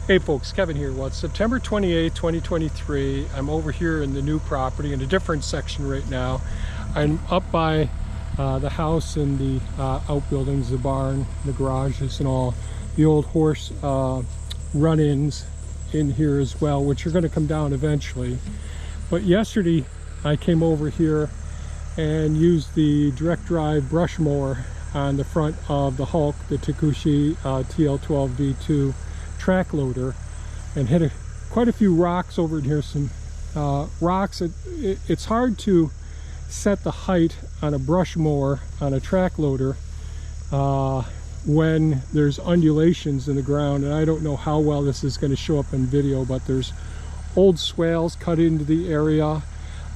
Hey folks, Kevin here. Well, it's September 28, 2023. I'm over here in the new property in a different section right now. I'm up by the house and the outbuildings, the barn, the garages and all. The old horse run-ins in here as well, which are going to come down eventually. But yesterday I came over here and used the direct drive brush mower on the front of the Hulk, the Takushi TL12 V2 track loader, and hit quite a few rocks over in here. Some rocks. It's hard to set the height on a brush mower on a track loader when there's undulations in the ground, and I don't know how well this is going to show up in video, but there's old swales cut into the area,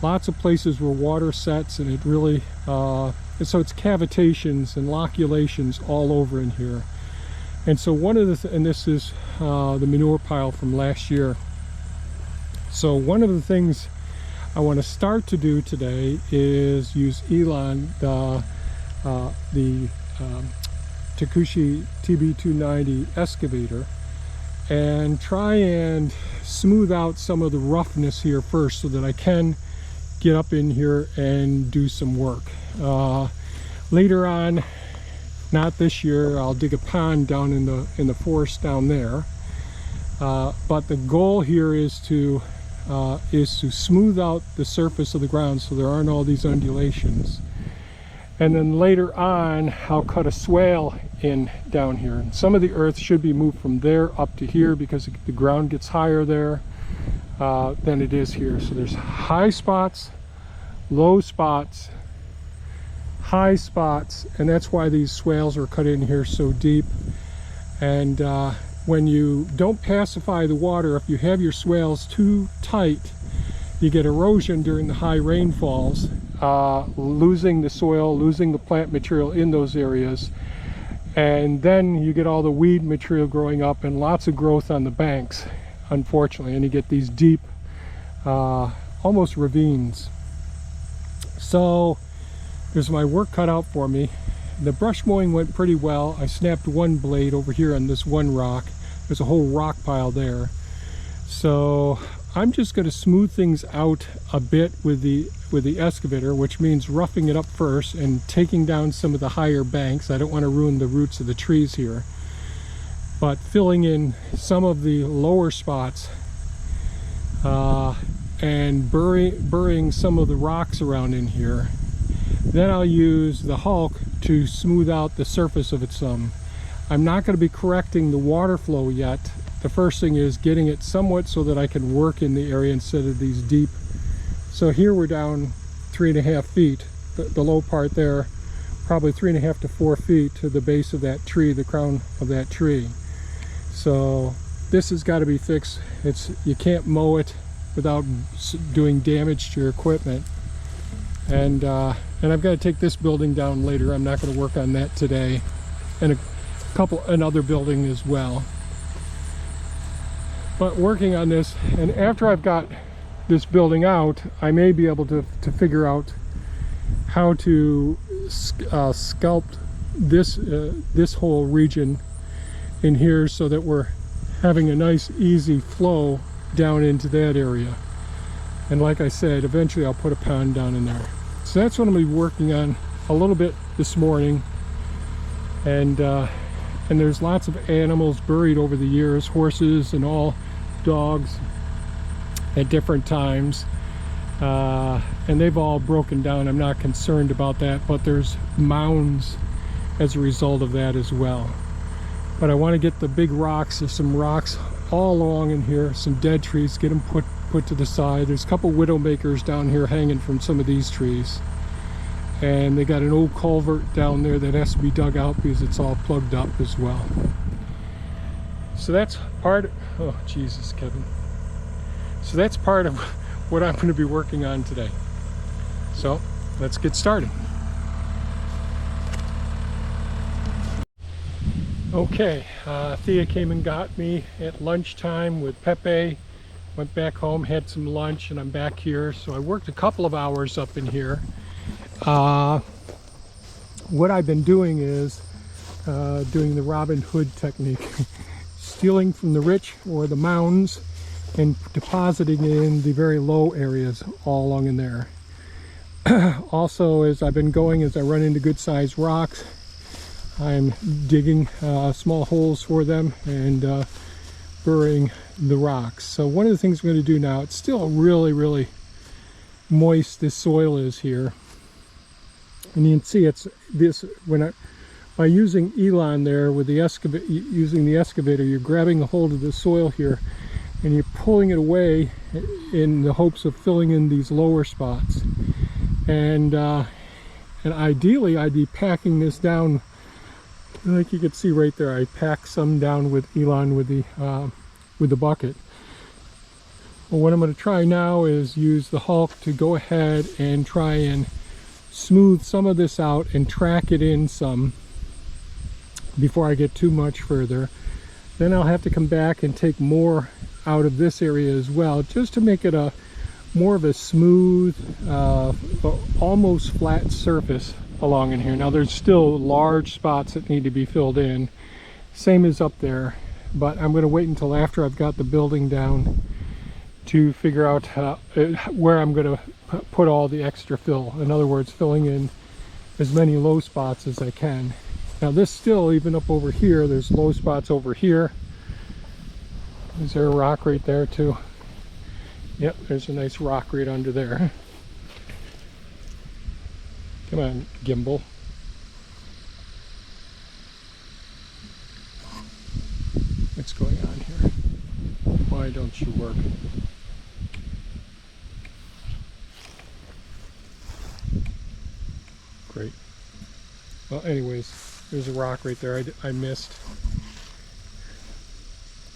lots of places where water sets, and it really and so it's cavitations and loculations all over in here. And so one of the and this is the manure pile from last year. So one of the things I want to start to do today is use Elon, the Takushi TB290 excavator, and try and smooth out some of the roughness here first so that I can get up in here and do some work. Later on, not this year, I'll dig a pond down in the forest down there. But the goal here is to smooth out the surface of the ground so there aren't all these undulations. And then later on, I'll cut a swale in down here. And some of the earth should be moved from there up to here because the ground gets higher there than it is here. So there's high spots, low spots, high spots, and that's why these swales are cut in here so deep. And when you don't pacify the water, if you have your swales too tight, you get erosion during the high rainfalls, losing the soil, losing the plant material in those areas, and then you get all the weed material growing up and lots of growth on the banks, unfortunately, and you get these deep almost ravines. So there's my work cut out for me. The brush mowing went pretty well. I snapped one blade over here on this one rock. There's a whole rock pile there. So I'm just going to smooth things out a bit with the excavator, which means roughing it up first and taking down some of the higher banks. I don't want to ruin the roots of the trees here, but filling in some of the lower spots and burying some of the rocks around in here. Then I'll use the Hulk to smooth out the surface of it some. I'm not going to be correcting the water flow yet. The first thing is getting it somewhat so that I can work in the area instead of these deep. So here we're down 3.5 feet, the low part there, probably 3.5 to 4 feet to the base of that tree, the crown of that tree. So this has got to be fixed. You can't mow it without doing damage to your equipment. And I've got to take this building down later. I'm not going to work on that today, and another building as well. But working on this, and after I've got this building out, I may be able to figure out how to sculpt this whole region in here so that we're having a nice easy flow down into that area. And like I said, eventually I'll put a pond down in there. So that's what I'm going to be working on a little bit this morning. And there's lots of animals buried over the years, horses and all, dogs at different times. And they've all broken down. I'm not concerned about that, but there's mounds as a result of that as well. But I want to get the big rocks. There's some rocks all along in here, some dead trees, get them put to the side. There's a couple widowmakers down here hanging from some of these trees, and they got an old culvert down there that has to be dug out because it's all plugged up as well. So that's part of, oh Jesus, Kevin. So that's part of what I'm going to be working on today. So let's get started. Okay, Thea came and got me at lunchtime with Pepe. Went back home, had some lunch, and I'm back here. So I worked a couple of hours up in here. What I've been doing is doing the Robin Hood technique. stealing from the rich or the mounds and depositing in the very low areas all along in there. Also, as I've been going, as I run into good sized rocks, I'm digging small holes for them and burying the rocks. So one of the things I'm going to do now, it's still really moist, this soil is here, and you can see it's this by using Elon there with the using the excavator, you're grabbing a hold of the soil here and you're pulling it away in the hopes of filling in these lower spots. And ideally I'd be packing this down, like you can see right there. I pack some down with Elon with the bucket. Well, what I'm going to try now is use the Hulk to go ahead and try and smooth some of this out and track it in some before I get too much further. Then I'll have to come back and take more out of this area as well, just to make it a more of a smooth, almost flat surface along in here. Now there's still large spots that need to be filled in, same as up there, but I'm going to wait until after I've got the building down to figure out where I'm going to put all the extra fill. In other words, filling in as many low spots as I can. Now this still, even up over here, there's low spots over here. Is there a rock right there too? Yep, there's a nice rock right under there. Come on, gimbal. What's going on here? Why don't you work? Great. Well, anyways, there's a rock right there I missed.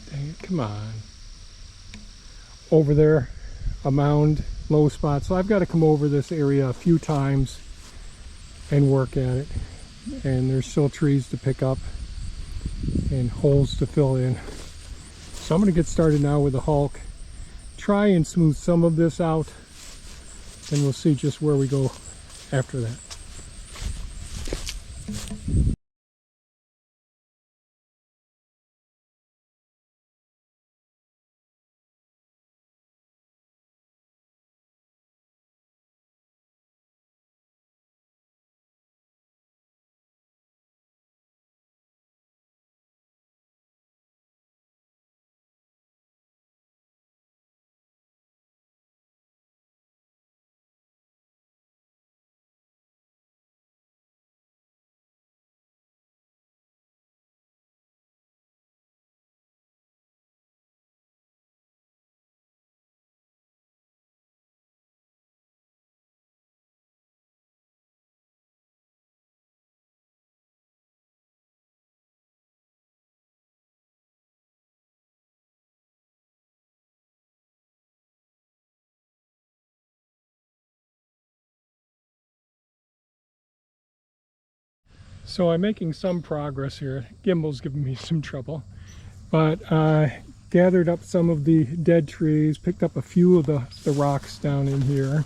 Dang it, come on. Over there, a mound, low spot. So I've got to come over this area a few times and work at it. And there's still trees to pick up and holes to fill in. So I'm going to get started now with the Hulk. Try and smooth some of this out, and we'll see just where we go after that. So I'm making some progress here. Gimbal's giving me some trouble, but I gathered up some of the dead trees, picked up a few of the rocks down in here.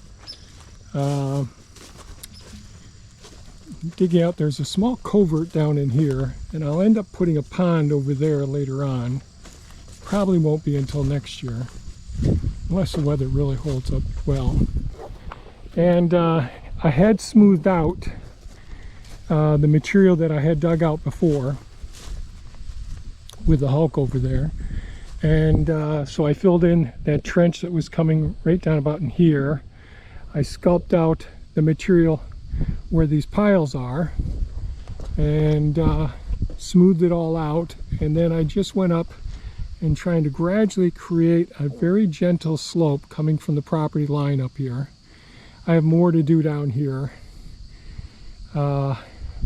Digging out, there's a small covert down in here, and I'll end up putting a pond over there later on. Probably won't be until next year, unless the weather really holds up well. And I had smoothed out the material that I had dug out before with the Hulk over there, and so I filled in that trench that was coming right down about in here. I sculpted out the material where these piles are and smoothed it all out, and then I just went up and trying to gradually create a very gentle slope coming from the property line up here. I have more to do down here,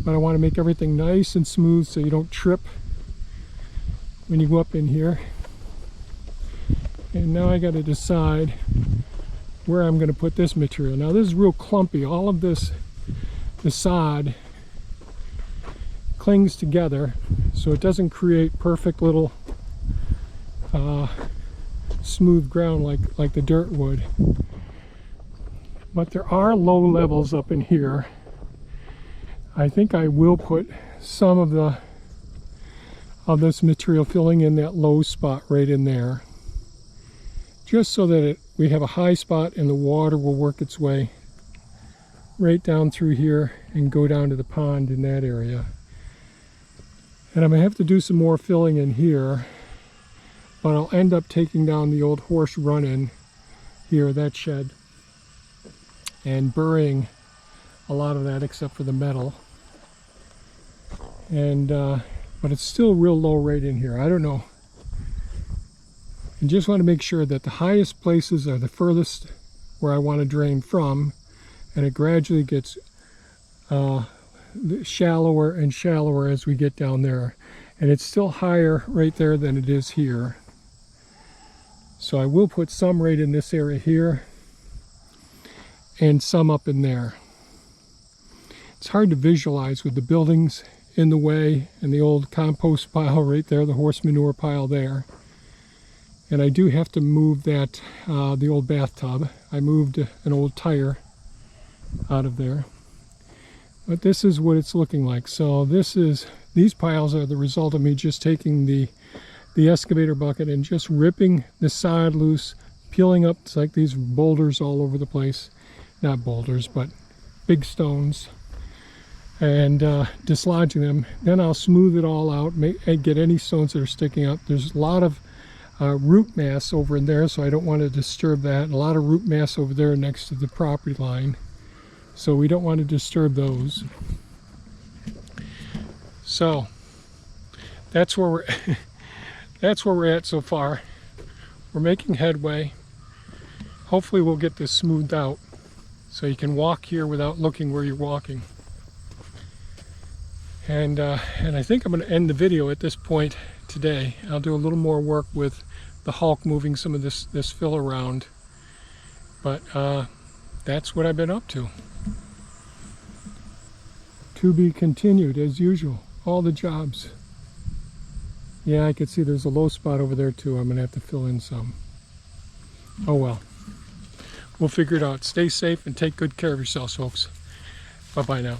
but I want to make everything nice and smooth so you don't trip when you go up in here. And now I got to decide where I'm going to put this material. Now this is real clumpy. All of this, the sod clings together so it doesn't create perfect little smooth ground like the dirt would. But there are low levels up in here. I think I will put some of the of this material, filling in that low spot right in there, just so that we have a high spot and the water will work its way right down through here and go down to the pond in that area. And I'm going to have to do some more filling in here, but I'll end up taking down the old horse run-in here, that shed, and burying a lot of that except for the metal. And but it's still real low right in here. I don't know. I just want to make sure that the highest places are the furthest where I want to drain from, and it gradually gets shallower and shallower as we get down there. And it's still higher right there than it is here. So I will put some right in this area here and some up in there. It's hard to visualize with the buildings in the way and the old compost pile right there, the horse manure pile there. And I do have to move that, the old bathtub. I moved an old tire out of there. But this is what it's looking like. So these piles are the result of me just taking the excavator bucket and just ripping the sod loose, peeling up. It's like these boulders all over the place. Not boulders, but big stones. And dislodging them. Then I'll smooth it all out and get any stones that are sticking up. There's a lot of root mass over in there, so I don't want to disturb that. And a lot of root mass over there next to the property line, so we don't want to disturb those. So that's where we're that's where we're at so far. We're making headway. Hopefully we'll get this smoothed out so you can walk here without looking where you're walking. And I think I'm going to end the video at this point today. I'll do a little more work with the Hulk, moving some of this fill around. But that's what I've been up to. To be continued as usual. All the jobs. Yeah, I can see there's a low spot over there too. I'm going to have to fill in some. Oh well. We'll figure it out. Stay safe and take good care of yourselves, folks. Bye-bye now.